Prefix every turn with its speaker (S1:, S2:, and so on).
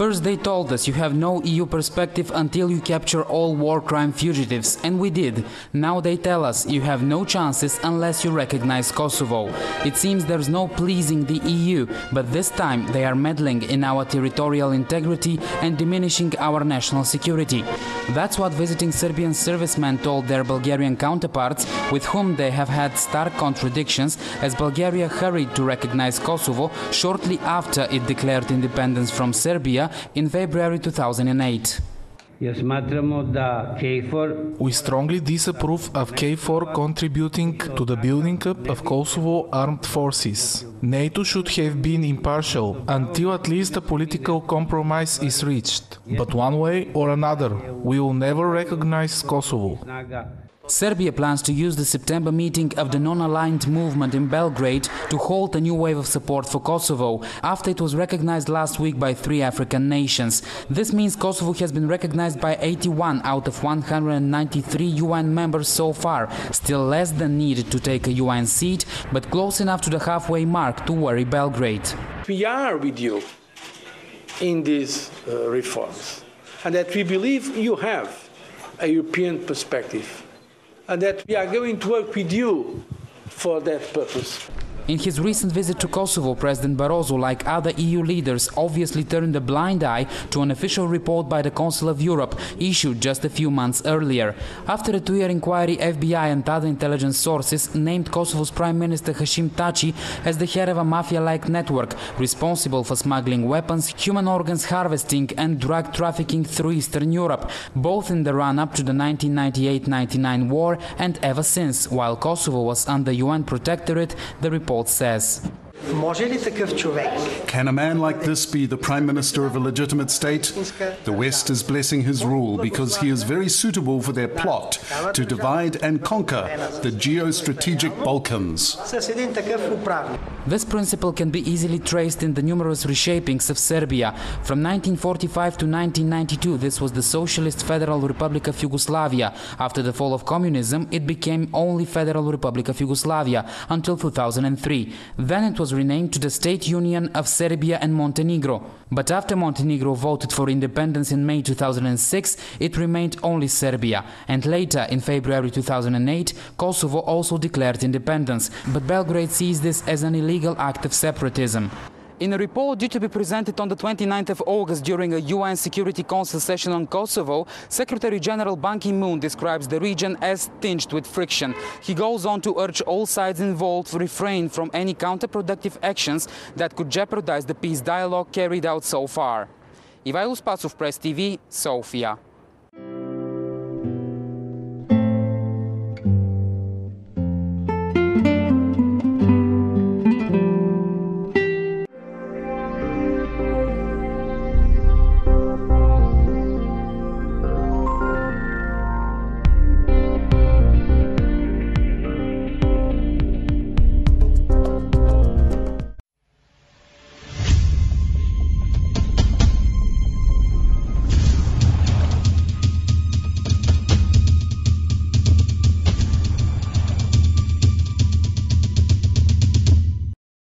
S1: First they told us you have no EU perspective until you capture all war crime fugitives, and we did. Now they tell us you have no chances unless you recognize Kosovo. It seems there's no pleasing the EU, but this time they are meddling in our territorial integrity and diminishing our national security. That's what visiting Serbian servicemen told their Bulgarian counterparts, with whom they have had stark contradictions, as Bulgaria hurried to recognize Kosovo shortly after it declared independence from Serbia in February 2008.
S2: We strongly disapprove of KFOR contributing to the building up of Kosovo armed forces. NATO should have been impartial until at least a political compromise is reached. But one way or another, we will never recognize Kosovo.
S1: Serbia plans to use the September meeting of the non-aligned movement in Belgrade to halt a new wave of support for Kosovo, after it was recognized last week by 3 African nations. This means Kosovo has been recognized by 81 out of 193 UN members so far, still less than needed to take a UN seat, but close enough to the halfway mark to worry Belgrade.
S3: We are with you in these reforms, and that we believe you have a European perspective, and that we are going to work with you for that purpose.
S1: In his recent visit to Kosovo, President Barroso, like other EU leaders, obviously turned a blind eye to an official report by the Council of Europe, issued just a few months earlier. After a 2-year inquiry, FBI and other intelligence sources named Kosovo's Prime Minister Hashim Thaçi as the head of a mafia-like network responsible for smuggling weapons, human organs harvesting and drug trafficking through Eastern Europe, both in the run-up to the 1998-99 war and ever since, while Kosovo was under UN protectorate, the report says.
S4: Can a man like this be the Prime Minister of a legitimate state? The West is blessing his rule because he is very suitable for their plot to divide and conquer the geostrategic Balkans.
S1: This principle can be easily traced in the numerous reshapings of Serbia. From 1945 to 1992, this was the Socialist Federal Republic of Yugoslavia. After the fall of communism, it became only Federal Republic of Yugoslavia until 2003. Then it was renamed to the State Union of Serbia and Montenegro. But after Montenegro voted for independence in May 2006, it remained only Serbia. And later, in February 2008, Kosovo also declared independence. But Belgrade sees this as an illegal act of separatism. In a report due to be presented on the 29th of August during a UN Security Council session on Kosovo, Secretary General Ban Ki-moon describes the region as tinged with friction. He goes on to urge all sides involved to refrain from any counterproductive actions that could jeopardize the peace dialogue carried out so far. Ivajlo Spasov, Press TV, Sofia.